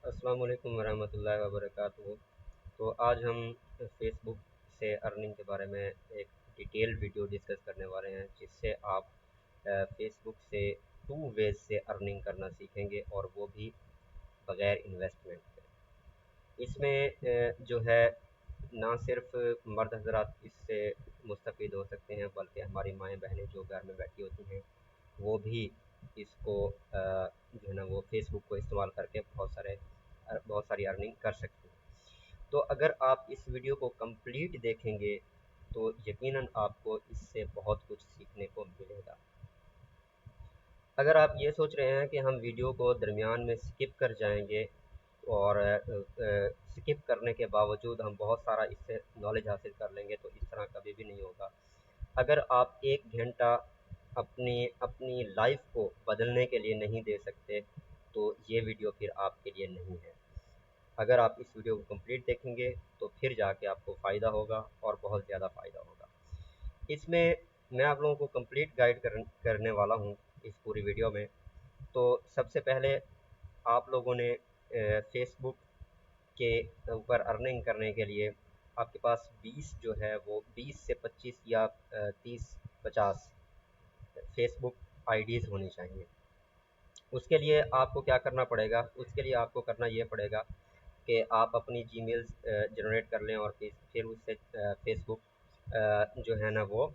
अस्सलाम वालेकुम वरहमतुल्लाहि वबरकातुहू। तो आज हम फ़ेसबुक से अर्निंग के बारे में एक डिटेल वीडियो डिस्कस करने वाले हैं, जिससे आप फ़ेसबुक से टू वेज़ से अर्निंग करना सीखेंगे और वो भी बग़ैर इन्वेस्टमेंट के। इसमें जो है ना सिर्फ़ मर्द हज़रात इससे मुस्तफ़ीद हो सकते हैं, बल्कि हमारी माएँ बहनें जो घर में बैठी होती हैं वो भी इसको जो है ना वो फ़ेसबुक को इस्तेमाल करके बहुत सारी अर्निंग कर सकते हैं। तो अगर आप इस वीडियो को कंप्लीट देखेंगे तो यकीनन आपको इससे बहुत कुछ सीखने को मिलेगा। अगर आप ये सोच रहे हैं कि हम वीडियो को दरमियान में स्किप कर जाएंगे और स्किप करने के बावजूद हम बहुत सारा इससे नॉलेज हासिल कर लेंगे, तो इस तरह कभी भी नहीं होगा। अगर आप 1 घंटा अपनी अपनी लाइफ को बदलने के लिए नहीं दे सकते, तो ये वीडियो फिर आपके लिए नहीं है। अगर आप इस वीडियो को कंप्लीट देखेंगे तो फिर जाके आपको फ़ायदा होगा और बहुत ज़्यादा फ़ायदा होगा। इसमें मैं आप लोगों को कंप्लीट गाइड करने वाला हूँ इस पूरी वीडियो में। तो सबसे पहले आप लोगों ने फ़ेसबुक के ऊपर अर्निंग करने के लिए आपके पास 20 जो है वो 20 से 25 या 30-50 फ़ेसबुक आईडीज़ होनी चाहिए। उसके लिए आपको क्या करना पड़ेगा? उसके लिए आपको करना ये पड़ेगा कि आप अपनी जीमेल्स जनरेट कर लें और फिर उससे फ़ेसबुक जो है ना वो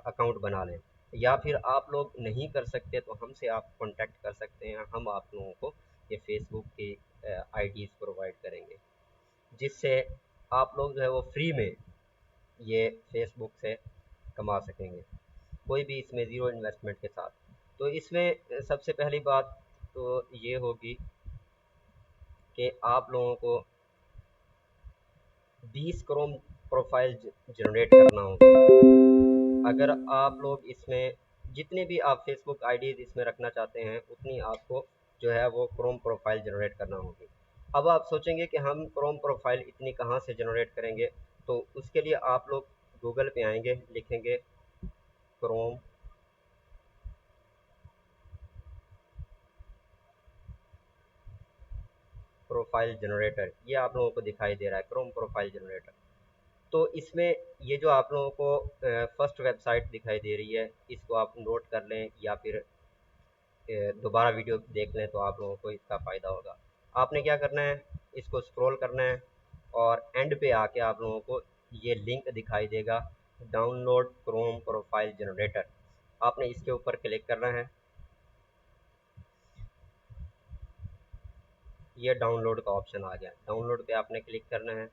अकाउंट बना लें। या फिर आप लोग नहीं कर सकते तो हमसे आप कॉन्टैक्ट कर सकते हैं, हम आप लोगों को ये फ़ेसबुक की आईडीज़ प्रोवाइड करेंगे, जिससे आप लोग जो है वो फ्री में ये फ़ेसबुक से कमा सकेंगे, कोई भी इसमें ज़ीरो इन्वेस्टमेंट के साथ। तो इसमें सबसे पहली बात तो ये होगी कि आप लोगों को 20 क्रोम प्रोफाइल जनरेट करना होगा। अगर आप लोग इसमें जितने भी आप फेसबुक आईडीज़ इसमें रखना चाहते हैं, उतनी आपको जो है वो क्रोम प्रोफाइल जनरेट करना होगी। अब आप सोचेंगे कि हम क्रोम प्रोफाइल इतनी कहाँ से जनरेट करेंगे, तो उसके लिए आप लोग गूगल पे आएंगे, लिखेंगे क्रोम प्रोफाइल जनरेटर। ये आप लोगों को दिखाई दे रहा है क्रोम प्रोफाइल जनरेटर। तो इसमें ये जो आप लोगों को फर्स्ट वेबसाइट दिखाई दे रही है, इसको आप नोट कर लें या फिर दोबारा वीडियो देख लें, तो आप लोगों को इसका फ़ायदा होगा। आपने क्या करना है, इसको स्क्रॉल करना है और एंड पे आके आप लोगों को ये लिंक दिखाई देगा, डाउनलोड क्रोम प्रोफाइल जनरेटर। आपने इसके ऊपर क्लिक करना है। ये डाउनलोड का ऑप्शन आ गया, डाउनलोड पे आपने क्लिक करना है।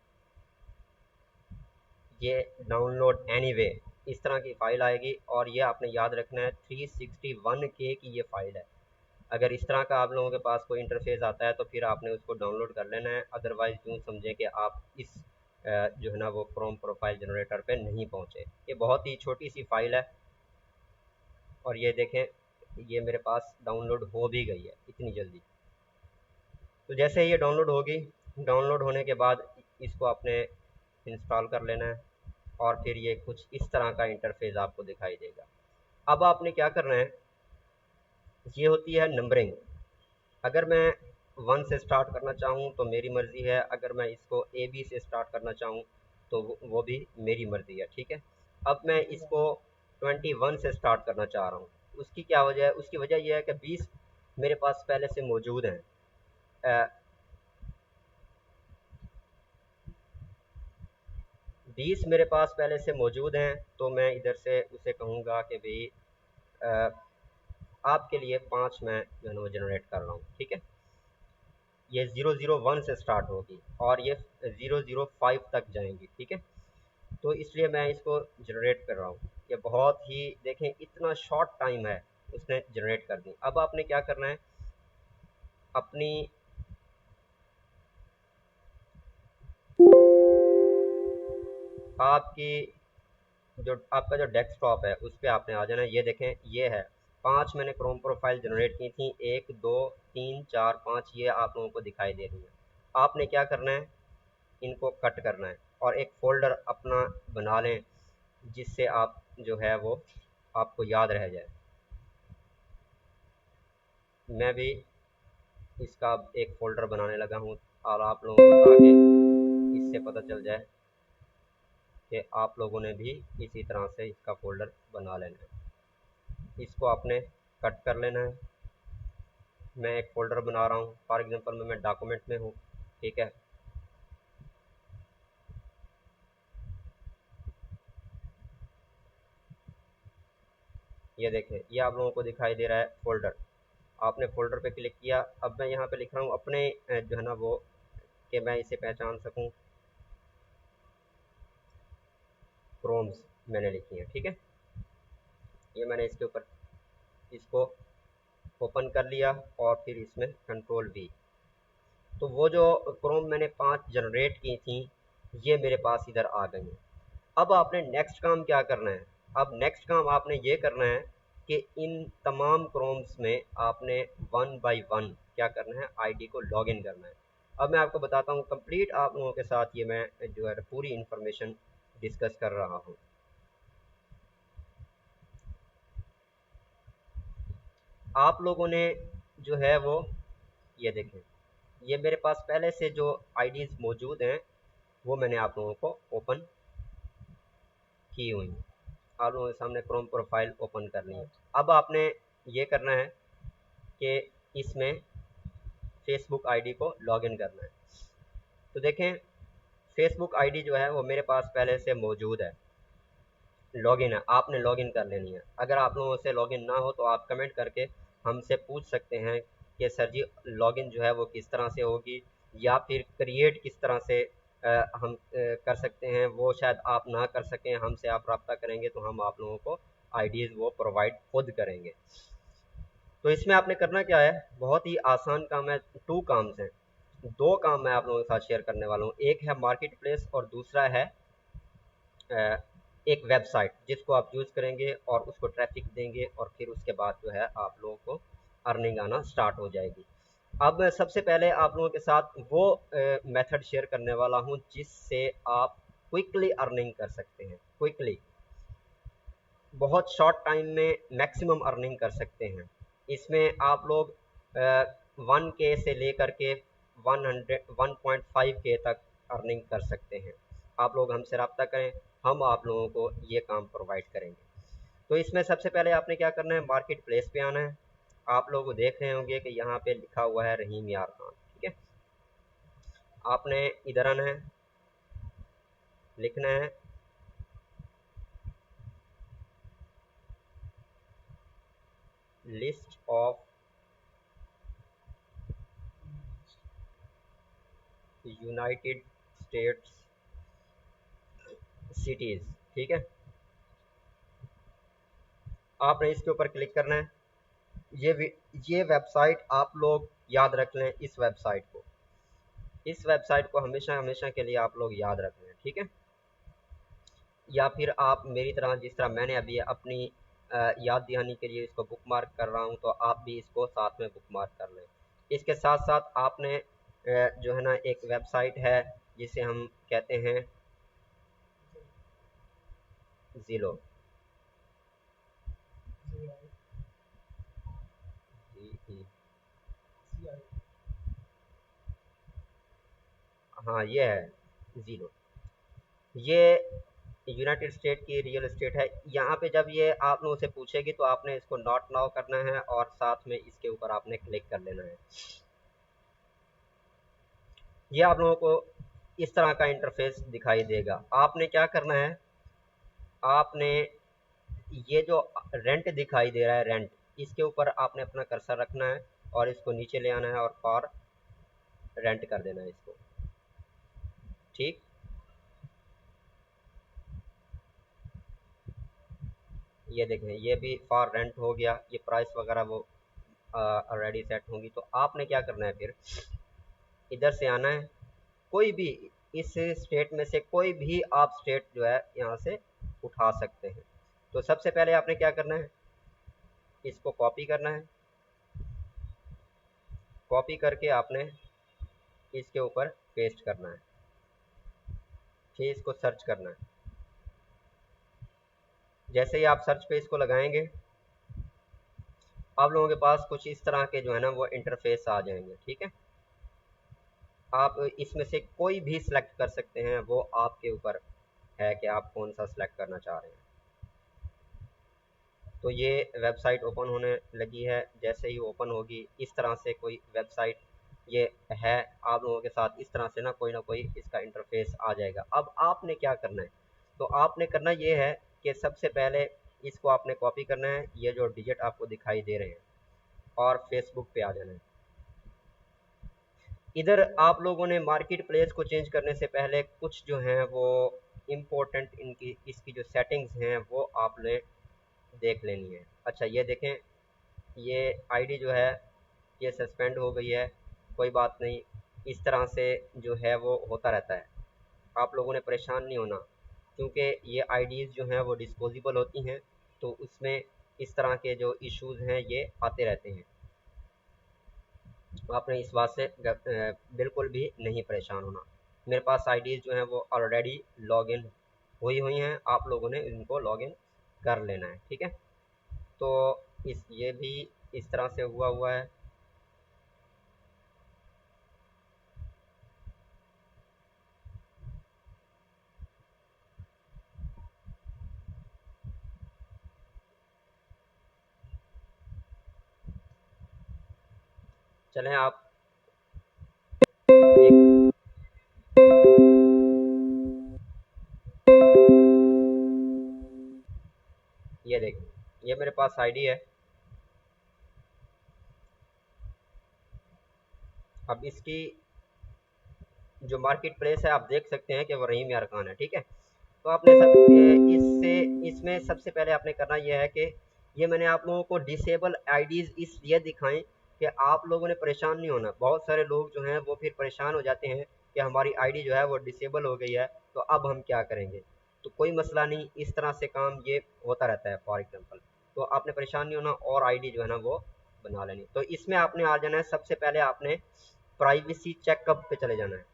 ये डाउनलोड एनीवे इस तरह की फ़ाइल आएगी और ये आपने याद रखना है 361K की ये फ़ाइल है। अगर इस तरह का आप लोगों के पास कोई इंटरफेस आता है तो फिर आपने उसको डाउनलोड कर लेना है। अदरवाइज़ यूँ समझें कि आप इस जो है ना वो क्रोम प्रोफाइल जनरेटर पे नहीं पहुँचे। ये बहुत ही छोटी सी फ़ाइल है और ये देखें, ये मेरे पास डाउनलोड हो भी गई है इतनी जल्दी। तो जैसे ये डाउनलोड होगी, डाउनलोड होने के बाद इसको आपने इंस्टॉल कर लेना है और फिर ये कुछ इस तरह का इंटरफेस आपको दिखाई देगा। अब आपने क्या करना है, ये होती है नंबरिंग। अगर मैं 1 से स्टार्ट करना चाहूँ तो मेरी मर्ज़ी है, अगर मैं इसको ए बी से स्टार्ट करना चाहूँ तो वो भी मेरी मर्ज़ी है, ठीक है। अब मैं इसको 21 से स्टार्ट करना चाह रहा हूँ। उसकी क्या वजह है? उसकी वजह यह है कि 20 मेरे पास पहले से मौजूद हैं। 20 मेरे पास पहले से मौजूद हैं, तो मैं इधर से उसे कहूँगा कि भाई आपके लिए 5 मैं जो है ना वो जनरेट कर रहा हूँ, ठीक है। ये 001 से स्टार्ट होगी और ये 005 तक जाएंगी, ठीक है। तो इसलिए मैं इसको जनरेट कर रहा हूँ। ये बहुत ही देखें इतना शॉर्ट टाइम है, उसने जनरेट कर दी। अब आपने क्या करना है, अपनी आपकी जो आपका जो डेस्कटॉप है उस पर आपने आ जाना है। ये देखें, ये है 5 मैंने क्रोम प्रोफाइल जनरेट की थी, 1 2 3 4 5 ये आप लोगों को दिखाई दे रही है। आपने क्या करना है, इनको कट करना है और एक फ़ोल्डर अपना बना लें, जिससे आप जो है वो आपको याद रह जाए। मैं भी इसका एक फ़ोल्डर बनाने लगा हूँ और आप लोगों को ताकि इससे पता चल जाए कि आप लोगों ने भी इसी तरह से इसका फ़ोल्डर बना लेना है। इसको आपने कट कर लेना है। मैं एक फ़ोल्डर बना रहा हूँ, फॉर एग्जांपल मैं डॉक्यूमेंट में हूँ, ठीक है। ये देखें, ये आप लोगों को दिखाई दे रहा है फ़ोल्डर। आपने फ़ोल्डर पे क्लिक किया। अब मैं यहाँ पे लिख रहा हूँ अपने जो है ना वो, कि मैं इसे पहचान सकूँ, क्रोम्स मैंने लिखी है, ठीक है। ये मैंने इसके ऊपर इसको ओपन कर लिया और फिर इसमें कंट्रोल वी। तो वो जो क्रोम मैंने 5 जनरेट की थी, ये मेरे पास इधर आ गई हैं। अब आपने नेक्स्ट काम क्या करना है? अब नेक्स्ट काम आपने ये करना है कि इन तमाम क्रोम्स में आपने वन बाय वन क्या करना है, आईडी को लॉगिन करना है। अब मैं आपको बताता हूँ कंप्लीट, आप लोगों के साथ ये मैं जो है पूरी इंफॉर्मेशन डिस्कस कर रहा हूँ। आप लोगों ने जो है वो, ये देखें, ये मेरे पास पहले से जो आईडीज़ मौजूद हैं वो मैंने आप लोगों को ओपन की हुई हैं। आप लोगों के सामने क्रोम प्रोफाइल ओपन करनी है। अब आपने ये करना है कि इसमें फेसबुक आईडी को लॉगिन करना है। तो देखें, फेसबुक आईडी जो है वो मेरे पास पहले से मौजूद है, लॉगिन है, आपने लॉगिन कर लेनी है। अगर आप लोगों से लॉगिन ना हो तो आप कमेंट करके हमसे पूछ सकते हैं कि सर जी लॉगिन जो है वो किस तरह से होगी, या फिर क्रिएट किस तरह से हम कर सकते हैं। वो शायद आप ना कर सकें, हमसे आप रब्ता करेंगे तो हम आप लोगों को आईडीज़ वो प्रोवाइड खुद करेंगे। तो इसमें आपने करना क्या है, बहुत ही आसान काम है। 2 काम्स हैं, 2 काम मैं आप लोगों के साथ शेयर करने वाला हूँ। एक है मार्केट प्लेस और दूसरा है एक वेबसाइट जिसको आप यूज़ करेंगे और उसको ट्रैफिक देंगे और फिर उसके बाद जो है आप लोगों को अर्निंग आना स्टार्ट हो जाएगी। अब मैं सबसे पहले आप लोगों के साथ वो मेथड शेयर करने वाला हूँ जिससे आप क्विकली अर्निंग कर सकते हैं। क्विकली, बहुत शॉर्ट टाइम में मैक्सिमम अर्निंग कर सकते हैं। इसमें आप लोग 1K से लेकर के 1.5K तक अर्निंग कर सकते हैं। आप लोग हमसे रब्ता करें, हम आप लोगों को ये काम प्रोवाइड करेंगे। तो इसमें सबसे पहले आपने क्या करना है, मार्केट प्लेस पे आना है। आप लोग देख रहे होंगे कि यहाँ पे लिखा हुआ है रहीम यार खान, ठीक है। आपने इधर आना है, लिखना है list of United states cities, ठीक है। आपने इसके ऊपर क्लिक करना है। ये वेबसाइट आप लोग याद रख लें, इस वेबसाइट को हमेशा हमेशा के लिए आप लोग याद रख लें, ठीक है। या फिर आप मेरी तरह, जिस तरह मैंने अभी अपनी याद दहानी के लिए इसको बुकमार्क कर रहा हूँ, तो आप भी इसको साथ में बुकमार्क कर लें। इसके साथ साथ आपने जो है ना एक वेबसाइट है जिसे हम कहते हैं ज़िलो, हाँ ये है ज़िलो। ये यूनाइटेड स्टेट की रियल एस्टेट है। यहाँ पे जब ये आप लोगों से पूछेगी तो आपने इसको नॉट नाउ करना है और साथ में इसके ऊपर आपने क्लिक कर लेना है। ये आप लोगों को इस तरह का इंटरफेस दिखाई देगा। आपने क्या करना है, आपने ये जो रेंट दिखाई दे रहा है, रेंट, इसके ऊपर आपने अपना कर्सर रखना है और इसको नीचे ले आना है और फॉर रेंट कर देना है इसको, ठीक। ये देखें, ये भी फॉर रेंट हो गया। ये प्राइस वगैरह वो ऑलरेडी सेट होंगी। तो आपने क्या करना है, फिर इधर से आना है, कोई भी इस स्टेट में से कोई भी आप स्टेट जो है यहाँ से उठा सकते हैं। तो सबसे पहले आपने क्या करना है, इसको कॉपी करना है। कॉपी करके आपने इसके ऊपर पेस्ट करना है, फिर इसको सर्च करना है। जैसे ही आप सर्च पे इसको लगाएंगे आप लोगों के पास कुछ इस तरह के जो है ना वो इंटरफेस आ जाएंगे। ठीक है, आप इसमें से कोई भी सिलेक्ट कर सकते हैं, वो आपके ऊपर है कि आप कौन सा सिलेक्ट करना चाह रहे हैं। तो ये वेबसाइट ओपन होने लगी है। जैसे ही ओपन होगी इस तरह से कोई वेबसाइट ये है, आप लोगों के साथ इस तरह से ना कोई इसका इंटरफेस आ जाएगा। अब आपने क्या करना है, तो आपने करना ये है कि सबसे पहले इसको आपने कॉपी करना है, ये जो डिजिट आपको दिखाई दे रहे हैं, और फेसबुक पे आ जाना है। इधर आप लोगों ने मार्केट प्लेस को चेंज करने से पहले कुछ जो हैं वो इम्पोर्टेंट इनकी इसकी जो सेटिंग्स हैं वो आपने देख लेनी है। अच्छा ये देखें, ये आईडी जो है ये सस्पेंड हो गई है, कोई बात नहीं, इस तरह से जो है वो होता रहता है। आप लोगों ने परेशान नहीं होना, क्योंकि ये आईडीज़ जो हैं वो डिस्पोजेबल होती हैं, तो उसमें इस तरह के जो इश्यूज़ हैं ये आते रहते हैं। आपने इस बात से बिल्कुल भी नहीं परेशान होना। मेरे पास आईडीज़ जो हैं वो ऑलरेडी लॉगिन हुई हुई हैं, आप लोगों ने इनको लॉगिन कर लेना है। ठीक है, तो ये भी इस तरह से हुआ है। चलें आप एक, ये देखें, ये मेरे पास आईडी है। अब इसकी जो मार्केट प्लेस है आप देख सकते हैं कि वो रहीम यार खान है। ठीक है, तो आपने इससे इसमें सबसे पहले आपने करना यह है कि ये मैंने आप लोगों को डिसेबल आईडीज़ इसलिए दिखाएं कि आप लोगों ने परेशान नहीं होना। बहुत सारे लोग जो हैं वो फिर परेशान हो जाते हैं कि हमारी आईडी जो है वो डिसेबल हो गई है, तो अब हम क्या करेंगे। तो कोई मसला नहीं, इस तरह से काम ये होता रहता है फॉर एग्जांपल। तो आपने परेशान नहीं होना और आईडी जो है ना वो बना लेनी। तो इसमें आपने आ जाना है, सबसे पहले आपने प्राइवेसी चेकअप पे चले जाना है।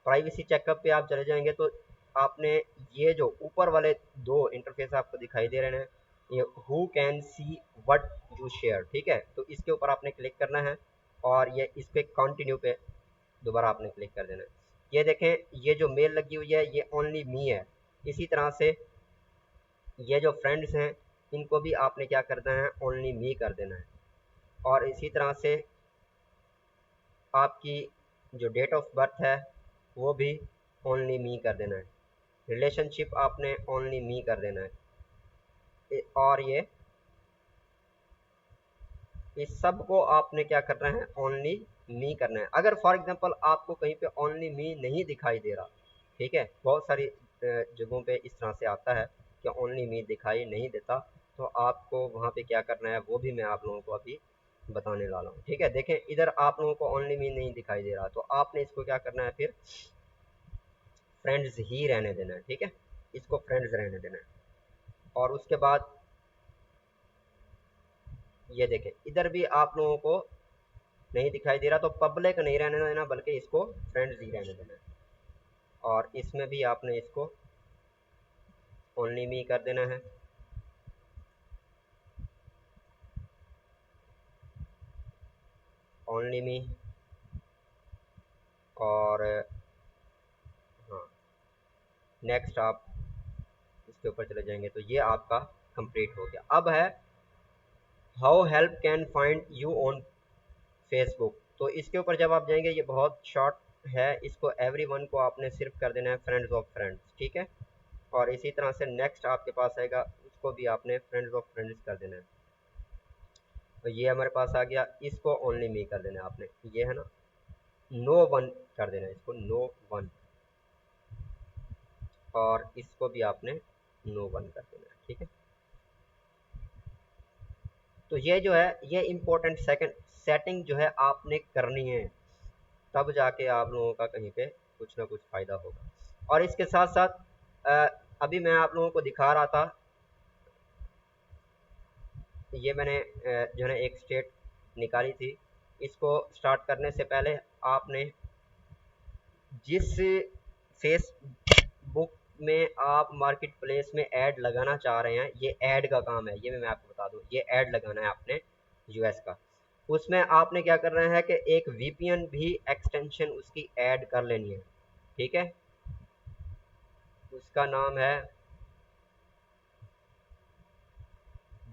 प्राइवेसी चेकअप पे आप चले जाएंगे तो आपने ये जो ऊपर वाले दो इंटरफेस आपको दिखाई दे रहे हैं, ये who can see what you share, ठीक है, तो इसके ऊपर आपने क्लिक करना है और ये इस पे कंटिन्यू पे दोबारा आपने क्लिक कर देना है। ये देखें, ये जो मेल लगी हुई है ये ओनली मी है। इसी तरह से ये जो फ्रेंड्स हैं इनको भी आपने क्या करना है, ओनली मी कर देना है। और इसी तरह से आपकी जो डेट ऑफ बर्थ है वो भी ओनली मी कर देना है। रिलेशनशिप आपने ओनली मी कर देना है। और ये इस सब को आपने क्या करना है, ओनली मी करना है। अगर फॉर एग्जांपल आपको कहीं पे ओनली मी नहीं दिखाई दे रहा, ठीक है, बहुत सारी जगहों पे इस तरह से आता है कि ओनली मी दिखाई नहीं देता, तो आपको वहाँ पे क्या करना है वो भी मैं आप लोगों को अभी बताने वाला हूँ। ठीक है, देखें इधर आप लोगों को ओनली मी नहीं दिखाई दे रहा, तो आपने इसको क्या करना है, फिर फ्रेंड्स ही रहने देना है। ठीक है, इसको फ्रेंड्स रहने देना है। और उसके बाद ये देखें इधर भी आप लोगों को नहीं दिखाई दे रहा, तो पब्लिक नहीं रहने देना बल्कि इसको फ्रेंड्स ही रहने देना है। और इसमें भी आपने इसको ओनली मी कर देना है। ओनली मी, और हाँ, नेक्स्ट आप इसके ऊपर चले जाएंगे तो ये आपका कंप्लीट हो गया। अब है how help can find you on Facebook. तो इसके ऊपर जब आप जाएंगे, ये बहुत शॉर्ट है, इसको एवरीवन को आपने सिर्फ कर देना है फ्रेंड्स ऑफ फ्रेंड्स। ठीक है, और इसी तरह से नेक्स्ट आपके पास आएगा, उसको भी आपने फ्रेंड्स ऑफ फ्रेंड्स कर देना है। तो ये हमारे पास आ गया, इसको ओनली मी कर देना है आपने, ये है ना, नो वन कर देना है इसको, नो वन, और इसको भी आपने नो वन कर देना है। ठीक है, तो ये जो है ये इम्पोर्टेंट सेकंड सेटिंग जो है आपने करनी है, तब जाके आप लोगों का कहीं पे कुछ ना कुछ फ़ायदा होगा। और इसके साथ साथ अभी मैं आप लोगों को दिखा रहा था, ये मैंने जो है एक स्टेट निकाली थी। इसको स्टार्ट करने से पहले आपने जिस फेसबुक में आप मार्केट प्लेस में ऐड लगाना चाह रहे हैं, ये ऐड का काम है, ये मैं आपको बता दूं, ये ऐड लगाना है आपने। यूएस का। उसमें आपने क्या करना है कि एक वीपीएन भी एक्सटेंशन उसकी ऐड कर लेनी है, ठीक है। उसका नाम है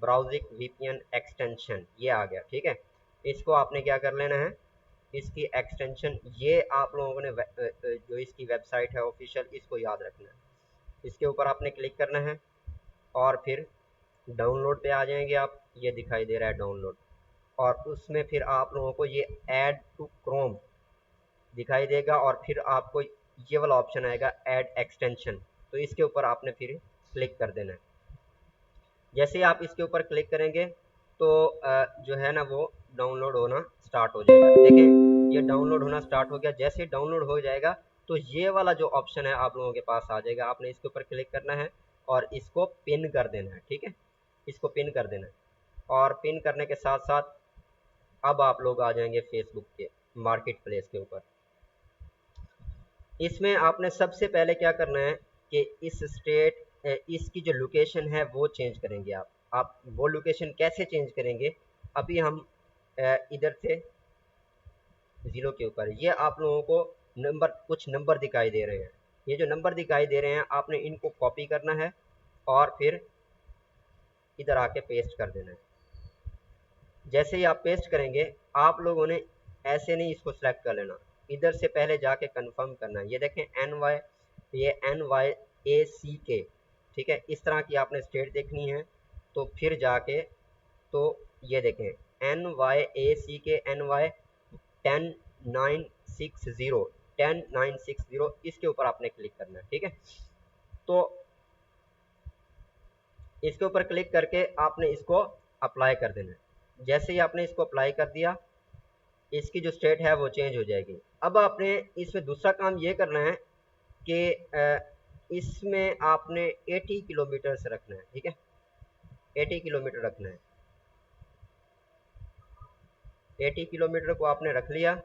ब्राउजिंग वीपीएन एक्सटेंशन, ये आ गया, ठीक है। इसको आपने क्या कर लेना है, इसकी एक्सटेंशन, ये आप लोगों ने जो इसकी वेबसाइट है ऑफिशियल, इसको याद रखना है। इसके ऊपर आपने क्लिक करना है और फिर डाउनलोड पे आ जाएंगे आप, ये दिखाई दे रहा है डाउनलोड, और उसमें फिर आप लोगों को ये ऐड टू क्रोम दिखाई देगा और फिर आपको ये वाला ऑप्शन आएगा ऐड एक्सटेंशन, तो इसके ऊपर आपने फिर क्लिक कर देना है। जैसे ही आप इसके ऊपर क्लिक करेंगे तो जो है ना वो डाउनलोड होना स्टार्ट हो जाएगा। देखें ये डाउनलोड होना स्टार्ट हो गया। जैसे ही डाउनलोड हो जाएगा तो ये वाला जो ऑप्शन है आप लोगों के पास आ जाएगा, आपने इसके ऊपर क्लिक करना है और इसको पिन कर देना है, ठीक है। इसको पिन कर देना है और पिन करने के साथ साथ अब आप लोग आ जाएंगे फेसबुक के मार्केट प्लेस के ऊपर। इसमें आपने सबसे पहले क्या करना है कि इस स्टेट इसकी जो लोकेशन है वो चेंज करेंगे आप वो लोकेशन कैसे चेंज करेंगे, अभी हम इधर से ज़ीरो के ऊपर ये आप लोगों को कुछ नंबर दिखाई दे रहे हैं। ये जो नंबर दिखाई दे रहे हैं आपने इनको कॉपी करना है और फिर इधर आके पेस्ट कर देना है। जैसे ही आप पेस्ट करेंगे आप लोगों ने ऐसे नहीं इसको सेलेक्ट कर लेना, इधर से पहले जाके कंफर्म करना है। ये देखें ये NYACK, ठीक है। इस तरह की आपने स्टेट देखनी है तो फिर जाके तो ये देखें NYACK NY 10960 इसके ऊपर आपने क्लिक करना है, ठीक है। तो इसके ऊपर क्लिक करके आपने इसको अप्लाई कर देना है। जैसे ही आपने इसको अप्लाई कर दिया इसकी जो स्टेट है वो चेंज हो जाएगी। अब आपने इसमें दूसरा काम ये करना है कि इसमें आपने 80 किलोमीटर से रखना है, ठीक है। 80 किलोमीटर रखना है। 80 किलोमीटर को आपने रख लिया।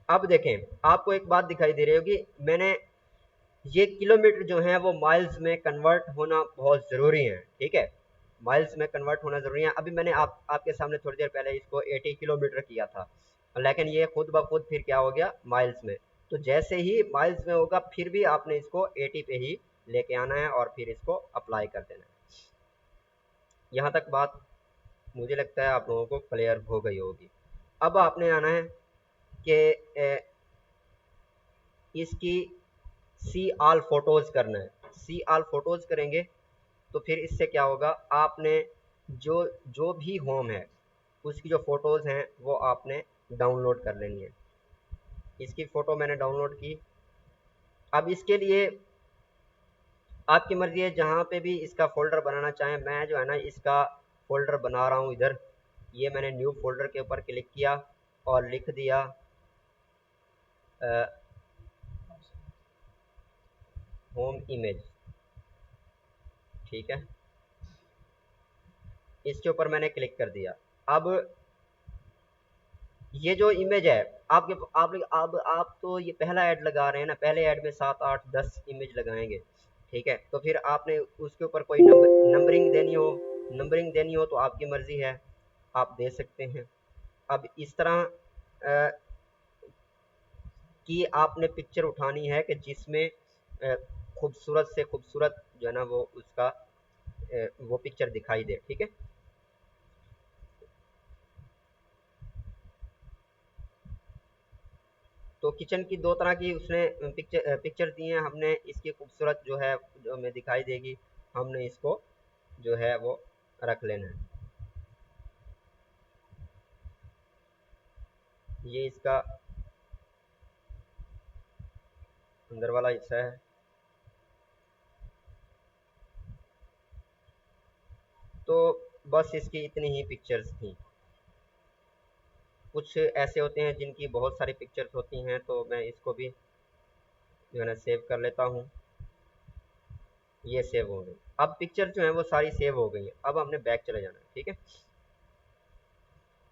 अब देखें आपको एक बात दिखाई दे रही होगी, मैंने ये किलोमीटर जो है वो माइल्स में कन्वर्ट होना बहुत ज़रूरी है, ठीक है। माइल्स में कन्वर्ट होना ज़रूरी है। अभी मैंने आपके सामने थोड़ी देर पहले इसको 80 किलोमीटर किया था, लेकिन ये खुद ब खुद फिर क्या हो गया माइल्स में। तो जैसे ही माइल्स में होगा फिर भी आपने इसको 80 पे ही लेके आना है और फिर इसको अप्लाई कर देना है। यहाँ तक बात मुझे लगता है आप लोगों को क्लियर हो गई होगी। अब आपने आना है कि इसकी सी ऑल फोटोज़ करना है। सी ऑल फोटोज़ करेंगे तो फिर इससे क्या होगा, आपने जो जो भी होम है उसकी जो फ़ोटोज़ हैं वो आपने डाउनलोड कर लेनी है। इसकी फ़ोटो मैंने डाउनलोड की। अब इसके लिए आपकी मर्ज़ी है, जहाँ पे भी इसका फ़ोल्डर बनाना चाहें। मैं जो है ना इसका फ़ोल्डर बना रहा हूँ इधर, ये मैंने न्यू फ़ोल्डर के ऊपर क्लिक किया और लिख दिया होम इमेज, ठीक है। इसके ऊपर मैंने क्लिक कर दिया। अब ये जो इमेज है आप तो ये पहला ऐड लगा रहे हैं ना, पहले ऐड में 7 8 10 इमेज लगाएंगे, ठीक है। तो फिर आपने उसके ऊपर कोई नंबरिंग देनी हो तो आपकी मर्ज़ी है, आप दे सकते हैं। अब इस तरह की आपने पिक्चर उठानी है कि जिसमें खूबसूरत से खूबसूरत जो है ना वो उसका वो पिक्चर दिखाई दे, ठीक है। तो किचन की दो तरह की उसने पिक्चर दी हैं हमने। इसकी खूबसूरत जो है जो हमें दिखाई देगी, हमने इसको जो है वो रख लेना है। ये इसका अंदर वाला हिस्सा है। तो बस इसकी इतनी ही पिक्चर्स थी। कुछ ऐसे होते हैं जिनकी बहुत सारी पिक्चर्स होती हैं, तो मैं इसको भी जो है ना सेव कर लेता हूँ। ये सेव हो गई। अब पिक्चर जो है वो सारी सेव हो गई हैं। अब हमने बैक चले जाना है, ठीक है।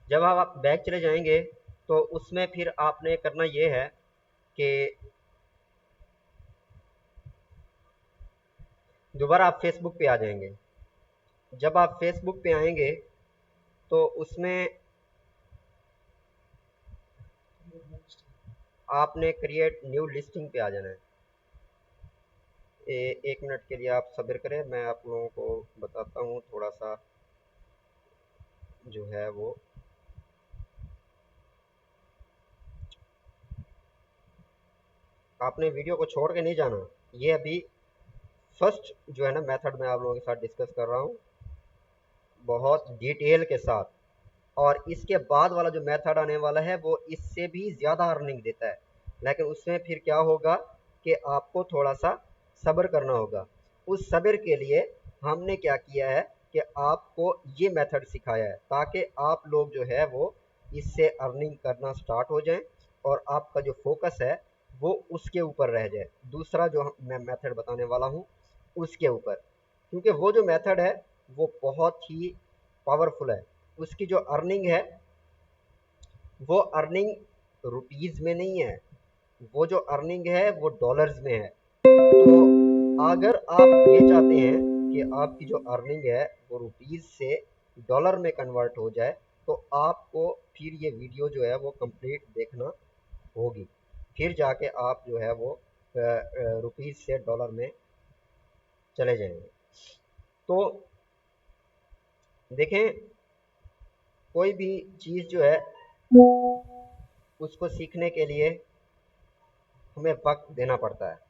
जब आप बैक चले जाएंगे तो उसमें फिर आपने करना ये है कि दोबारा आप फेसबुक पे आ जाएंगे। जब आप फेसबुक पे आएंगे तो उसमें आपने क्रिएट न्यू लिस्टिंग पे आ जाना है। एक मिनट के लिए आप सब्र करें, मैं आप लोगों को बताता हूँ थोड़ा सा जो है वो। आपने वीडियो को छोड़ के नहीं जाना। ये अभी फर्स्ट जो है ना मेथड मैं आप लोगों के साथ डिस्कस कर रहा हूँ बहुत डिटेल के साथ, और इसके बाद वाला जो मेथड आने वाला है वो इससे भी ज़्यादा अर्निंग देता है, लेकिन उसमें फिर क्या होगा कि आपको थोड़ा सा सब्र करना होगा। उस सब्र के लिए हमने क्या किया है कि आपको ये मेथड सिखाया है ताकि आप लोग जो है वो इससे अर्निंग करना स्टार्ट हो जाएं और आपका जो फोकस है वो उसके ऊपर रह जाए, दूसरा जो मैं मेथड बताने वाला हूँ उसके ऊपर। क्योंकि वो जो मेथड है वो बहुत ही पावरफुल है। उसकी जो अर्निंग है वो अर्निंग रुपीज़ में नहीं है, वो जो अर्निंग है वो डॉलर्स में है। तो अगर आप ये चाहते हैं कि आपकी जो अर्निंग है वो रुपीज़ से डॉलर में कन्वर्ट हो जाए, तो आपको फिर ये वीडियो जो है वो कंप्लीट देखना होगी, फिर जाके आप जो है वो रुपीज़ से डॉलर में चले जाएंगे। तो देखें, कोई भी चीज़ जो है उसको सीखने के लिए हमें वक्त देना पड़ता है।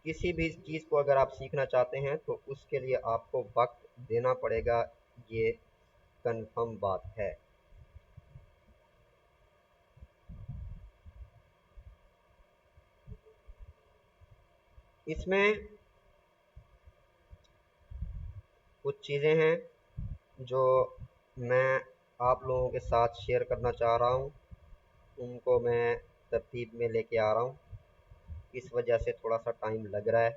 किसी भी चीज़ को अगर आप सीखना चाहते हैं तो उसके लिए आपको वक्त देना पड़ेगा, ये कंफर्म बात है। इसमें कुछ चीज़ें हैं जो मैं आप लोगों के साथ शेयर करना चाह रहा हूँ, उनको मैं तरतीब में लेके आ रहा हूँ, इस वजह से थोड़ा सा टाइम लग रहा है।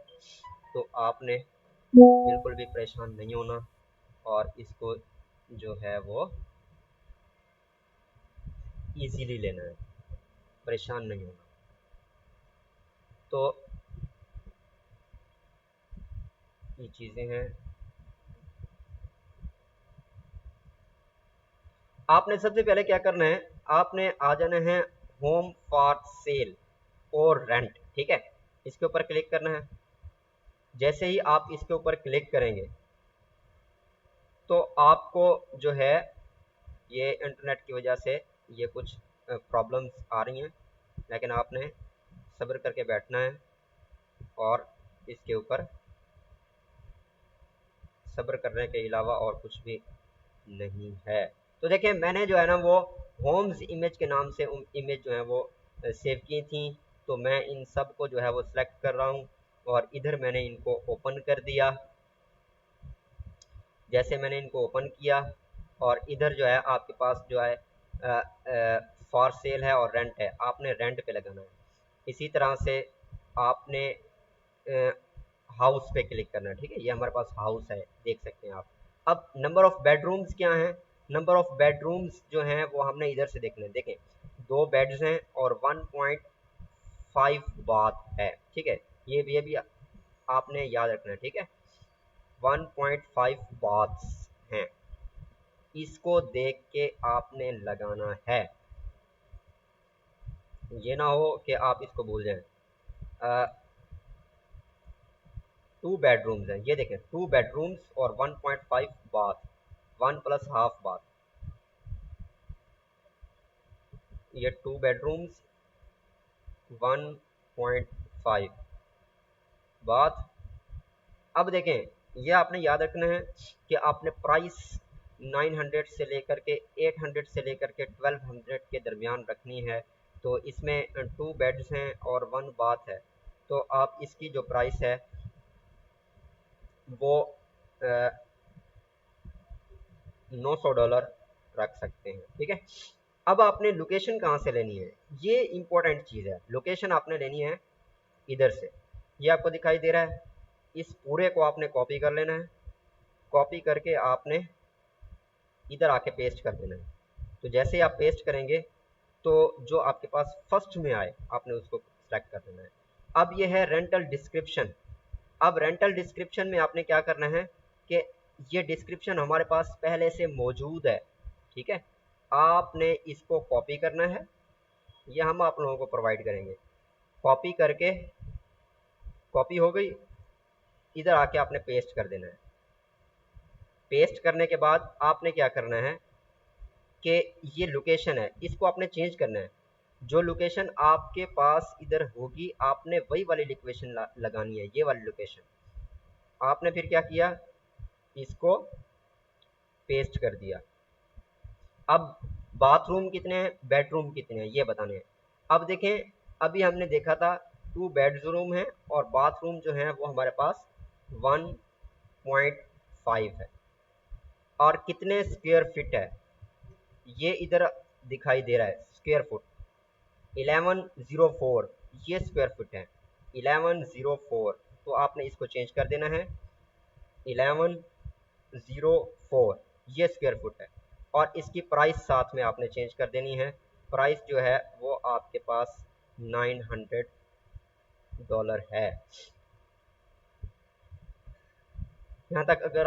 तो आपने बिल्कुल भी परेशान नहीं होना और इसको जो है वो इजीली लेना है, परेशान नहीं होना। तो ये चीज़ें हैं। आपने सबसे पहले क्या करना है, आपने आ जाना है होम फॉर सेल और रेंट, ठीक है, इसके ऊपर क्लिक करना है। जैसे ही आप इसके ऊपर क्लिक करेंगे तो आपको जो है ये इंटरनेट की वजह से ये कुछ प्रॉब्लम्स आ रही हैं, लेकिन आपने सब्र करके बैठना है और इसके ऊपर सब्र करने के अलावा और कुछ भी नहीं है। तो देखिए, मैंने जो है ना वो होम्स इमेज के नाम से इमेज जो है वो सेव की थी, तो मैं इन सब को जो है वो सिलेक्ट कर रहा हूँ और इधर मैंने इनको ओपन कर दिया। जैसे मैंने इनको ओपन किया और इधर जो है आपके पास जो है फॉर सेल है और रेंट है, आपने रेंट पे लगाना है। इसी तरह से आपने हाउस पे क्लिक करना है, ठीक है, ये हमारे पास हाउस है, देख सकते हैं आप। अब नंबर ऑफ बेडरूम्स क्या हैं, नंबर ऑफ बेडरूम्स जो हैं वो हमने इधर से देखने हैं। देखें, 2 बेड्स हैं और 1.5 बाथ है, ठीक है, ये भी आपने याद रखना है, ठीक है, 1.5 बाथ्स हैं, इसको देख के आपने लगाना है। ये ना हो कि आप इसको भूल जाएं। 2 बेडरूम्स हैं, ये देखें, 2 बेडरूम्स और 1.5 बाथ, 1 प्लस हाफ बाथ, ये 2 बेडरूम्स 1.5 बाथ। अब देखें, ये आपने याद रखना है कि आपने प्राइस 900 से लेकर के 800 से लेकर के 1200 के दरमियान रखनी है। तो इसमें 2 बेड्स हैं और 1 बाथ है, तो आप इसकी जो प्राइस है वो $900 रख सकते हैं, ठीक है। अब आपने लोकेशन कहाँ से लेनी है, ये इंपॉर्टेंट चीज़ है। लोकेशन आपने लेनी है इधर से, ये आपको दिखाई दे रहा है, इस पूरे को आपने कॉपी कर लेना है, कॉपी करके आपने इधर आके पेस्ट कर देना है। तो जैसे ही आप पेस्ट करेंगे तो जो आपके पास फर्स्ट में आए आपने उसको सेलेक्ट कर देना है। अब ये है रेंटल डिस्क्रिप्शन। अब रेंटल डिस्क्रिप्शन में आपने क्या करना है कि ये डिस्क्रिप्शन हमारे पास पहले से मौजूद है, ठीक है। आपने इसको कॉपी करना है, ये हम आप लोगों को प्रोवाइड करेंगे। कॉपी करके, कॉपी हो गई, इधर आके आपने पेस्ट कर देना है। पेस्ट करने के बाद आपने क्या करना है कि ये लोकेशन है, इसको आपने चेंज करना है। जो लोकेशन आपके पास इधर होगी आपने वही वाली लोकेशन लगानी है, ये वाली लोकेशन। आपने फिर क्या किया, इसको पेस्ट कर दिया। अब बाथरूम कितने हैं, बेडरूम कितने हैं, ये बताने हैं। अब देखें, अभी हमने देखा था 2 बेडरूम है और बाथरूम जो है वो हमारे पास 1.5 है। और कितने स्क्वायर फीट है ये इधर दिखाई दे रहा है, स्क्वायर फुट 1104, ये स्क्वायर फुट है 1104। तो आपने इसको चेंज कर देना है 1104, ये स्क्वायर फुट है। और इसकी प्राइस साथ में आपने चेंज कर देनी है। प्राइस जो है वो आपके पास $900 है। यहाँ तक अगर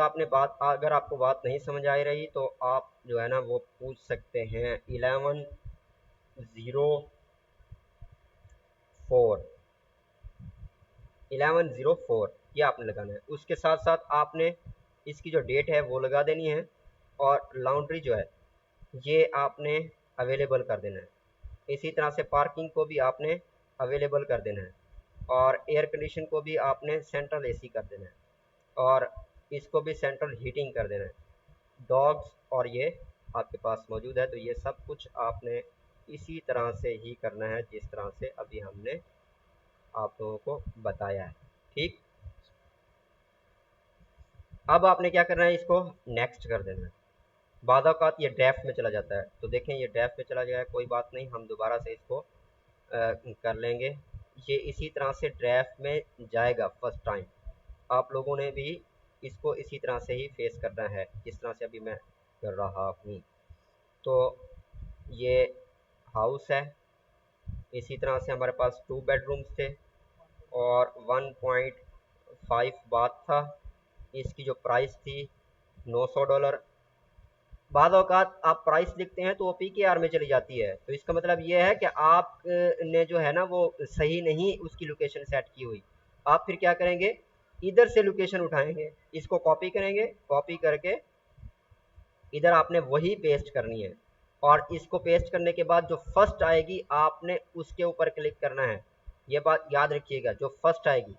आपको बात नहीं समझ आ रही तो आप जो है ना वो पूछ सकते हैं। 1104 ये आपने लगाना है। उसके साथ साथ आपने इसकी जो डेट है वो लगा देनी है। और लॉन्ड्री जो है ये आपने अवेलेबल कर देना है। इसी तरह से पार्किंग को भी आपने अवेलेबल कर देना है। और एयर कंडीशन को भी आपने सेंट्रल एसी कर देना है। और इसको भी सेंट्रल हीटिंग कर देना है। डॉग्स और ये आपके पास मौजूद है, तो ये सब कुछ आपने इसी तरह से ही करना है जिस तरह से अभी हमने आप लोगों को बताया है, ठीक। अब आपने क्या करना है, इसको नेक्स्ट कर देना है। बाद औक़ात ये ड्राफ्ट में चला जाता है, तो देखें ये ड्राफ्ट में चला जाए, कोई बात नहीं, हम दोबारा से इसको कर लेंगे। ये इसी तरह से ड्राफ्ट में जाएगा फर्स्ट टाइम। आप लोगों ने भी इसको इसी तरह से ही फेस करना है जिस तरह से अभी मैं कर रहा हूँ। तो ये हाउस है, इसी तरह से हमारे पास 2 बेडरूम्स थे और 1.5 बाथ था। इसकी जो प्राइस थी $900। बाद औक़ात आप प्राइस लिखते हैं तो वो PKR में चली जाती है, तो इसका मतलब ये है कि आप ने जो है ना वो सही नहीं उसकी लोकेशन सेट की हुई। आप फिर क्या करेंगे, इधर से लोकेशन उठाएंगे, इसको कॉपी करेंगे, कॉपी करके इधर आपने वही पेस्ट करनी है। और इसको पेस्ट करने के बाद जो फर्स्ट आएगी आपने उसके ऊपर क्लिक करना है। ये बात याद रखिएगा, जो फर्स्ट आएगी।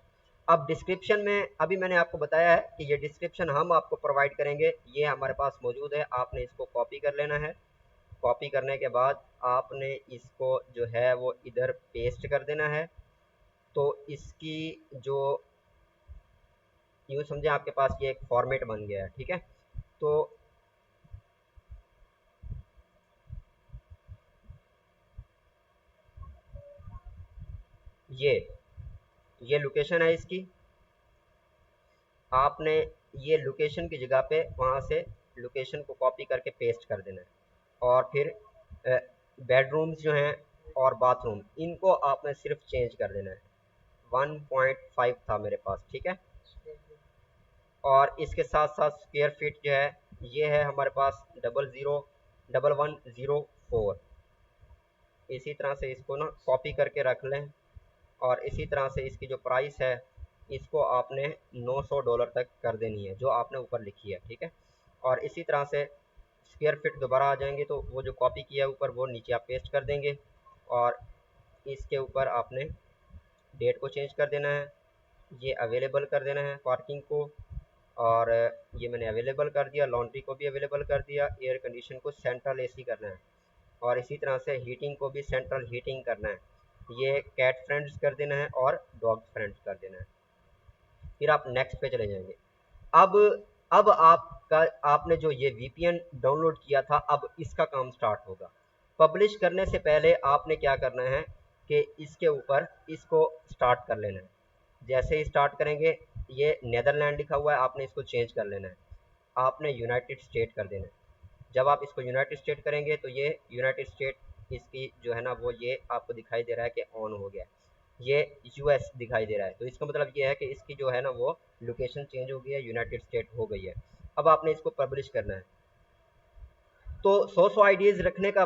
अब डिस्क्रिप्शन में अभी मैंने आपको बताया है कि ये डिस्क्रिप्शन हम आपको प्रोवाइड करेंगे, ये हमारे पास मौजूद है। आपने इसको कॉपी कर लेना है। कॉपी करने के बाद आपने इसको जो है वो इधर पेस्ट कर देना है। तो इसकी जो यूँ समझे आपके पास ये एक फॉर्मेट बन गया है, ठीक है। तो ये लोकेशन है इसकी। आपने ये लोकेशन की जगह पे वहाँ से लोकेशन को कॉपी करके पेस्ट कर देना है। और फिर बेडरूम्स जो हैं और बाथरूम, इनको आपने सिर्फ चेंज कर देना है। 1.5 था मेरे पास, ठीक है। और इसके साथ साथ स्क्वायर फीट जो है ये है हमारे पास 1104। इसी तरह से इसको ना कॉपी करके रख लें। और इसी तरह से इसकी जो प्राइस है इसको आपने $900 तक कर देनी है, जो आपने ऊपर लिखी है, ठीक है। और इसी तरह से स्क्वायर फीट दोबारा आ जाएंगे तो वो जो कॉपी किया है ऊपर वो नीचे आप पेस्ट कर देंगे। और इसके ऊपर आपने डेट को चेंज कर देना है, ये अवेलेबल कर देना है पार्किंग को। और ये मैंने अवेलेबल कर दिया, लॉन्ड्री को भी अवेलेबल कर दिया, एयर कंडीशन को सेंट्रल एसी करना है। और इसी तरह से हीटिंग को भी सेंट्रल हीटिंग करना है। ये कैट फ्रेंड्स कर देना है और डॉग फ्रेंड्स कर देना है। फिर आप नेक्स्ट पे चले जाएंगे। अब अब आपने जो ये VPN डाउनलोड किया था, अब इसका काम स्टार्ट होगा। पब्लिश करने से पहले आपने क्या करना है कि इसके ऊपर इसको स्टार्ट कर लेना है। जैसे ही स्टार्ट करेंगे ये नेदरलैंड लिखा हुआ है, आपने इसको चेंज कर लेना है। आपने यूनाइटेड स्टेट कर देना है। जब आप इसको यूनाइटेड स्टेट करेंगे तो ये यूनाइटेड स्टेट इसकी जो है ना वो ये आपको दिखाई दे रहा है कि ऑन हो गया। ये यूएस दिखाई दे रहा है, तो इसका मतलब ये है कि इसकी जो है ना वो लोकेशन चेंज हो गई है, यूनाइटेड स्टेट हो गई है। अब आपने इसको पब्लिश करना है। तो 100 आईडीज रखने का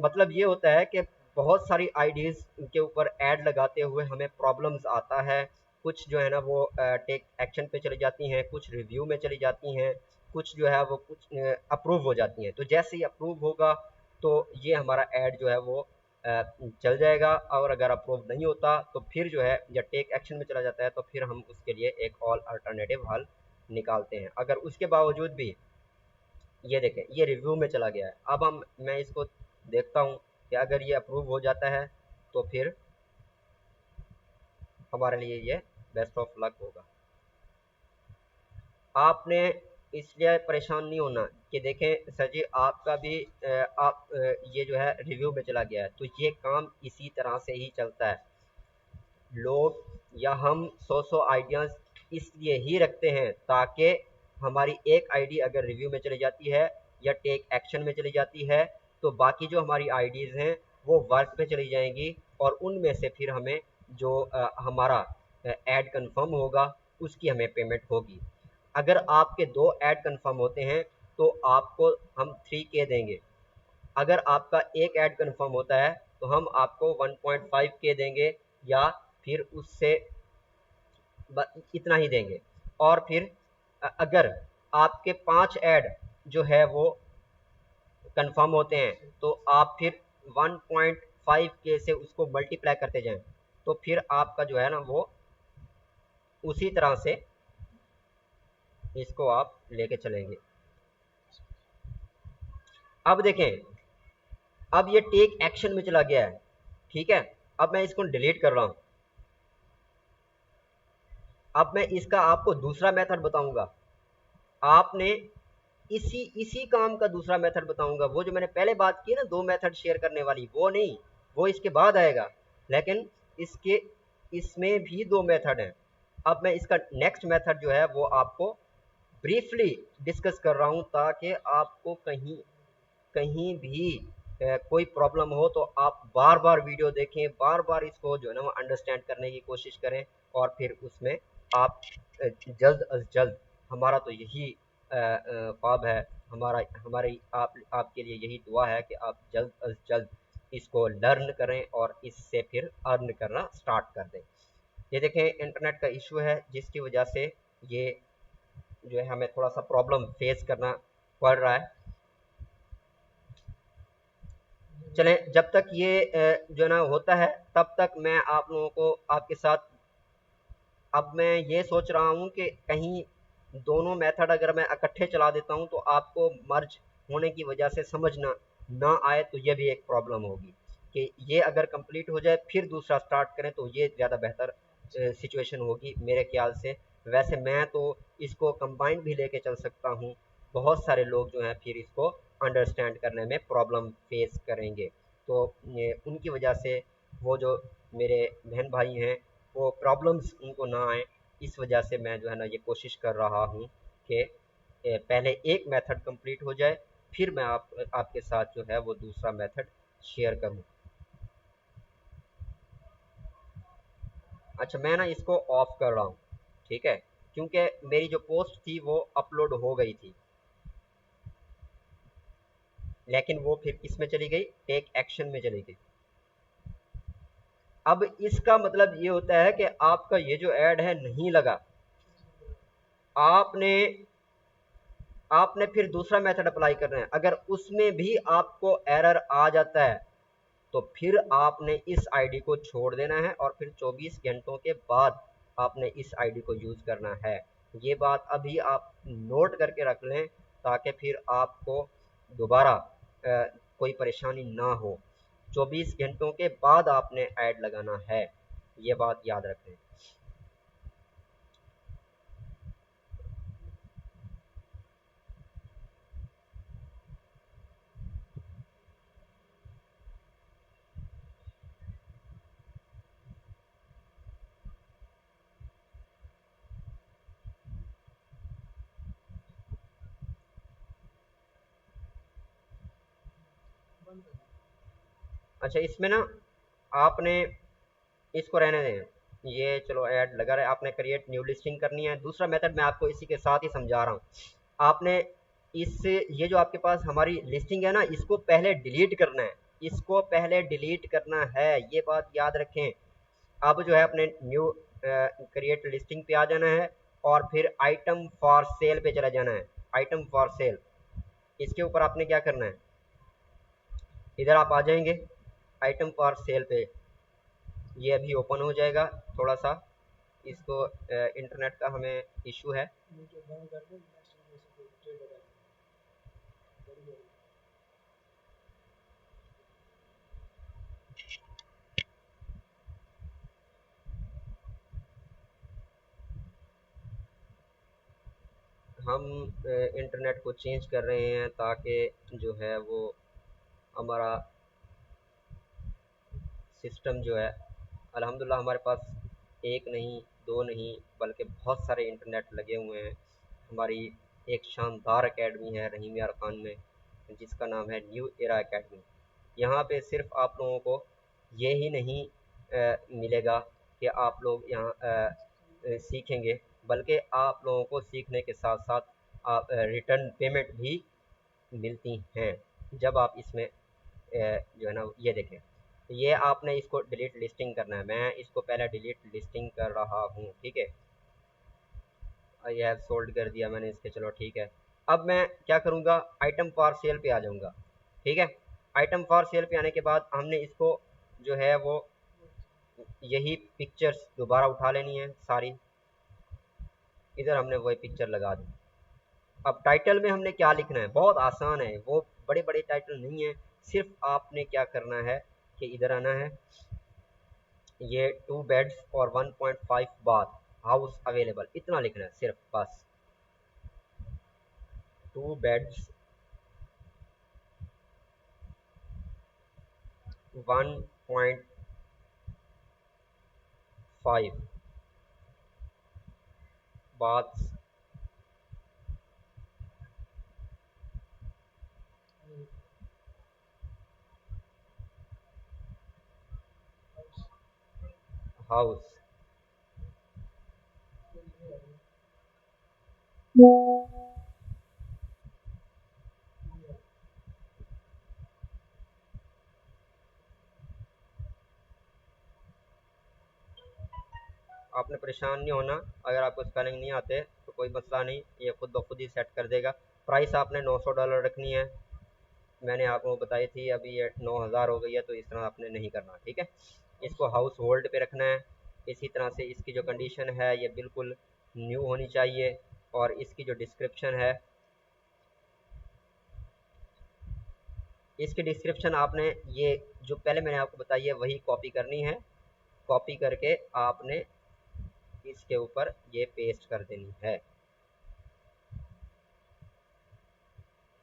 मतलब ये होता है कि बहुत सारी आईडीज के ऊपर ऐड लगाते हुए हमें प्रॉब्लम्स आता है। कुछ जो है ना वो टेक एक्शन पे चली जाती हैं, कुछ रिव्यू में चली जाती हैं, कुछ जो है वो कुछ अप्रूव हो जाती हैं। तो जैसे ही अप्रूव होगा तो ये हमारा ऐड जो है वो चल जाएगा, और अगर अप्रूव नहीं होता तो फिर जो है जब टेक एक्शन में चला जाता है तो फिर हम उसके लिए एक ऑल अल्टरनेटिव हल निकालते हैं। अगर उसके बावजूद भी ये देखें ये रिव्यू में चला गया है, अब मैं इसको देखता हूँ कि अगर ये अप्रूव हो जाता है तो फिर हमारे लिए ये बेस्ट ऑफ लक होगा। आपने इसलिए परेशान नहीं होना कि देखें सर जी आपका भी ये जो है रिव्यू में चला गया है, तो ये काम इसी तरह से ही चलता है। लोग या हम 100 आइडियाज़ इसलिए ही रखते हैं ताकि हमारी एक आईडी अगर रिव्यू में चली जाती है या टेक एक्शन में चली जाती है तो बाकी जो हमारी आईडीज़ हैं वो वर्क पे चली जाएंगी, और उनमें से फिर हमें जो हमारा ऐड कंफर्म होगा उसकी हमें पेमेंट होगी। अगर आपके 2 ऐड कंफर्म होते हैं तो आपको हम 3K देंगे। अगर आपका एक ऐड कंफर्म होता है तो हम आपको 1.5K देंगे, या फिर उससे इतना ही देंगे। और फिर अगर आपके 5 ऐड जो है वो कंफर्म होते हैं तो आप फिर 1.5K से उसको मल्टीप्लाई करते जाएं, तो फिर आपका जो है ना वो उसी तरह से इसको आप लेके चलेंगे। अब देखें, अब ये टेक एक्शन में चला गया है, ठीक है। अब मैं इसको डिलीट कर रहा हूं। अब मैं इसका आपको दूसरा मेथड बताऊंगा। आपने इसी इसी काम का दूसरा मेथड बताऊंगा। वो जो मैंने पहले बात की ना 2 मेथड शेयर करने वाली, वो नहीं, वो इसके बाद आएगा। लेकिन इसके इसमें भी 2 मेथड हैं। अब मैं इसका नेक्स्ट मेथड जो है वो आपको ब्रीफली डिस्कस कर रहा हूं ताकि आपको कहीं कहीं भी कोई प्रॉब्लम हो तो आप बार बार वीडियो देखें, बार बार इसको जो है ना वो अंडरस्टैंड करने की कोशिश करें, और फिर उसमें आप जल्द अज जल्द, हमारा तो यही ख्वाब है, हमारी आपके लिए यही दुआ है कि आप जल्द अज जल्द इसको लर्न करें और इससे फिर अर्न करना स्टार्ट कर दें। ये देखें इंटरनेट का इशू है जिसकी वजह से ये जो है हमें थोड़ा सा प्रॉब्लम फेस करना पड़ रहा है। चलें, जब तक ये जो ना होता है तब तक मैं आप लोगों को आपके साथ, अब मैं ये सोच रहा हूँ कि कहीं दोनों मेथड अगर मैं इकट्ठे चला देता हूँ तो आपको मर्ज होने की वजह से समझ ना आए, तो ये भी एक प्रॉब्लम होगी कि ये अगर कंप्लीट हो जाए फिर दूसरा स्टार्ट करें तो ये ज़्यादा बेहतर सिचुएशन होगी मेरे ख्याल से। वैसे मैं तो इसको कंबाइन भी लेके चल सकता हूँ। बहुत सारे लोग जो हैं फिर इसको अंडरस्टैंड करने में प्रॉब्लम फेस करेंगे, तो उनकी वजह से वो जो मेरे बहन भाई हैं वो प्रॉब्लम्स उनको ना आए, इस वजह से मैं जो है ना ये कोशिश कर रहा हूँ कि पहले एक मेथड कंप्लीट हो जाए फिर मैं आपके साथ जो है वो दूसरा मेथड शेयर करूँ। अच्छा, मैं ना इसको ऑफ कर रहा हूँ, ठीक है, क्योंकि मेरी जो पोस्ट थी वो अपलोड हो गई थी, लेकिन वो फिर किस में चली गई, टेक एक्शन में चली गई। अब इसका मतलब ये होता है कि आपका ये जो ऐड है नहीं लगा, आपने आपने फिर दूसरा मेथड अप्लाई करना है। अगर उसमें भी आपको एरर आ जाता है तो फिर आपने इस आईडी को छोड़ देना है, और फिर 24 घंटों के बाद आपने इस आईडी को यूज़ करना है। ये बात अभी आप नोट करके रख लें ताकि फिर आपको दोबारा कोई परेशानी ना हो। 24 घंटों के बाद आपने ऐड लगाना है, ये बात याद रखें। अच्छा, इसमें ना आपने इसको रहने दें, ये चलो ऐड लगा रहे। आपने क्रिएट न्यू लिस्टिंग करनी है। दूसरा मेथड मैं आपको इसी के साथ ही समझा रहा हूँ। आपने इस ये जो आपके पास हमारी लिस्टिंग है ना, इसको पहले डिलीट करना है, इसको पहले डिलीट करना है, ये बात याद रखें। अब जो है अपने न्यू क्रिएट लिस्टिंग पे आ जाना है और फिर आइटम फॉर सेल पे चला जाना है। आइटम फॉर सेल, इसके ऊपर आपने क्या करना है, इधर आप आ जाएंगे आइटम फॉर सेल पे। ये अभी ओपन हो जाएगा। थोड़ा सा इसको इंटरनेट का हमें इशू है। हम इंटरनेट को चेंज कर रहे हैं ताकि जो है वो हमारा सिस्टम जो है, अल्हम्दुलिल्लाह हमारे पास एक नहीं, दो नहीं, बल्कि बहुत सारे इंटरनेट लगे हुए हैं। हमारी एक शानदार एकेडमी है रहीम यार खान में, जिसका नाम है न्यू एरा एकेडमी। यहाँ पे सिर्फ आप लोगों को ये ही नहीं मिलेगा कि आप लोग यहाँ सीखेंगे, बल्कि आप लोगों को सीखने के साथ साथ आप रिटर्न पेमेंट भी मिलती हैं जब आप इसमें जो है ना ये देखें। ये आपने इसको डिलीट लिस्टिंग करना है। मैं इसको पहले डिलीट लिस्टिंग कर रहा हूँ, ठीक है। आई हैव सोल्ड कर दिया मैंने इसके, चलो ठीक है। अब मैं क्या करूँगा, आइटम फॉर सेल पे आ जाऊँगा, ठीक है। आइटम फॉर सेल पे आने के बाद हमने इसको जो है वो यही पिक्चर्स दोबारा उठा लेनी है सारी। इधर हमने वही पिक्चर लगा दी। अब टाइटल में हमने क्या लिखना है, बहुत आसान है, वो बड़े बड़े टाइटल नहीं है। सिर्फ आपने क्या करना है कि इधर आना है, ये 2 बेड्स और 1.5 बाथ हाउस अवेलेबल, इतना लिखना है सिर्फ, बस 2 बेड्स 1.5 बाथ्स हाउस। आपने परेशान नहीं होना, अगर आपको स्पेलिंग नहीं आते तो कोई मसला नहीं, ये खुद ब खुद ही सेट कर देगा। प्राइस आपने $900 रखनी है, मैंने आपको बताई थी, अभी ये 9,000 हो गई है, तो इस तरह आपने नहीं करना, ठीक है। इसको हाउस होल्ड पे रखना है। इसी तरह से इसकी जो कंडीशन है ये बिल्कुल न्यू होनी चाहिए, और इसकी जो डिस्क्रिप्शन है, इसकी डिस्क्रिप्शन आपने ये जो पहले मैंने आपको बताई है वही कॉपी करनी है। कॉपी करके आपने इसके ऊपर ये पेस्ट कर देनी है,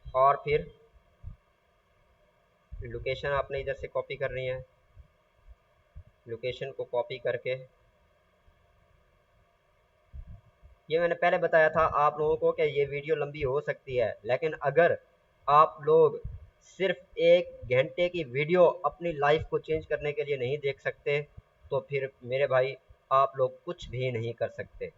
और फिर लोकेशन आपने इधर से कॉपी करनी है। लोकेशन को कॉपी करके, ये मैंने पहले बताया था आप लोगों को कि ये वीडियो लंबी हो सकती है, लेकिन अगर आप लोग सिर्फ 1 घंटे की वीडियो अपनी लाइफ को चेंज करने के लिए नहीं देख सकते, तो फिर मेरे भाई आप लोग कुछ भी नहीं कर सकते।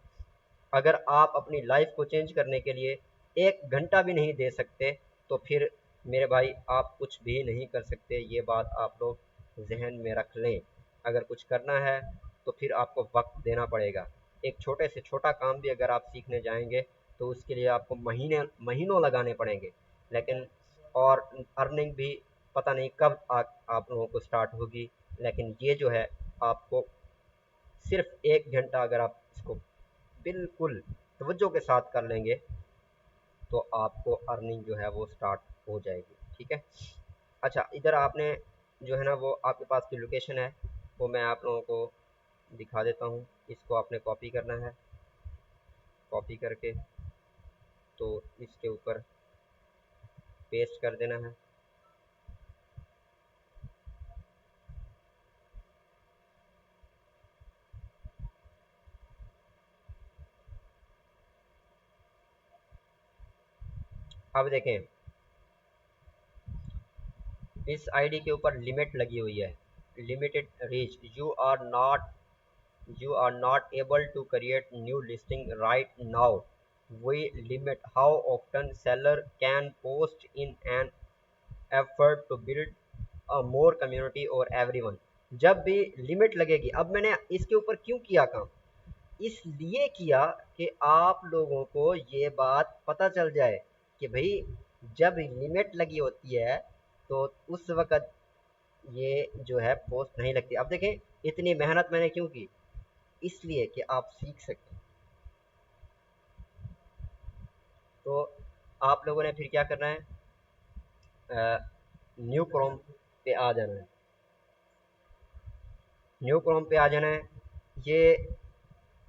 अगर आप अपनी लाइफ को चेंज करने के लिए 1 घंटा भी नहीं दे सकते, तो फिर मेरे भाई आप कुछ भी नहीं कर सकते। ये बात आप लोग जहन में रख लें। अगर कुछ करना है तो फिर आपको वक्त देना पड़ेगा। एक छोटे से छोटा काम भी अगर आप सीखने जाएंगे तो उसके लिए आपको महीने महीनों लगाने पड़ेंगे, लेकिन और अर्निंग भी पता नहीं कब आप लोगों को स्टार्ट होगी। लेकिन ये जो है आपको सिर्फ 1 घंटा अगर आप इसको बिल्कुल तवज्जो के साथ कर लेंगे तो आपको अर्निंग जो है वो स्टार्ट हो जाएगी, ठीक है। अच्छा, इधर आपने जो है ना वो आपके पास की लोकेशन है, वो मैं आप लोगों को दिखा देता हूँ। इसको आपने कॉपी करना है, कॉपी करके तो इसके ऊपर पेस्ट कर देना है। अब देखें, इस आईडी के ऊपर लिमिट लगी हुई है, limited reach. You are not able to create new listing right now. We limit how often seller can post in an effort to build a more community or everyone. जब भी limit लगेगी, अब मैंने इसके ऊपर क्यों किया काम, इसलिए किया कि आप लोगों को ये बात पता चल जाए कि भाई जब लिमिट लगी होती है तो उस वक्त ये जो है पोस्ट नहीं लगती। अब देखें इतनी मेहनत मैंने क्यों की, इसलिए कि आप सीख सकें। तो आप लोगों ने फिर क्या करना है, न्यू क्रोम पे आ जाना है। न्यू क्रोम पे आ जाना है। ये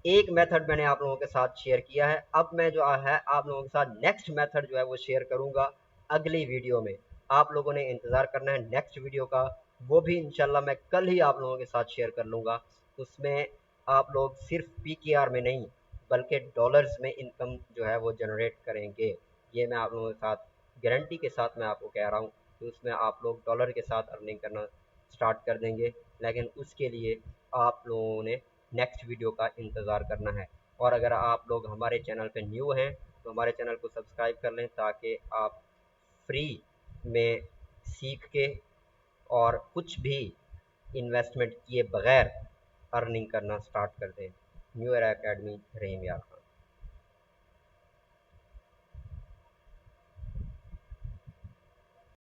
एक मेथड मैंने आप लोगों के साथ शेयर किया है। अब मैं जो है आप लोगों के साथ नेक्स्ट मेथड जो है वो शेयर करूंगा अगली वीडियो में। आप लोगों ने इंतज़ार करना है नेक्स्ट वीडियो का, वो भी इंशाल्लाह मैं कल ही आप लोगों के साथ शेयर कर लूँगा। उसमें आप लोग सिर्फ पीकेआर में नहीं बल्कि डॉलर्स में इनकम जो है वो जनरेट करेंगे। ये मैं आप लोगों के साथ गारंटी के साथ मैं आपको कह रहा हूँ कि उसमें आप लोग डॉलर के साथ अर्निंग करना स्टार्ट कर देंगे। लेकिन उसके लिए आप लोगों ने नेक्स्ट वीडियो का इंतज़ार करना है। और अगर आप लोग हमारे चैनल पे न्यू हैं तो हमारे चैनल को सब्सक्राइब कर लें ताकि आप फ्री में सीख के और कुछ भी इन्वेस्टमेंट किए बगैर अर्निंग करना स्टार्ट कर दें। न्यू एरा एकेडमी, रहीम यार खान।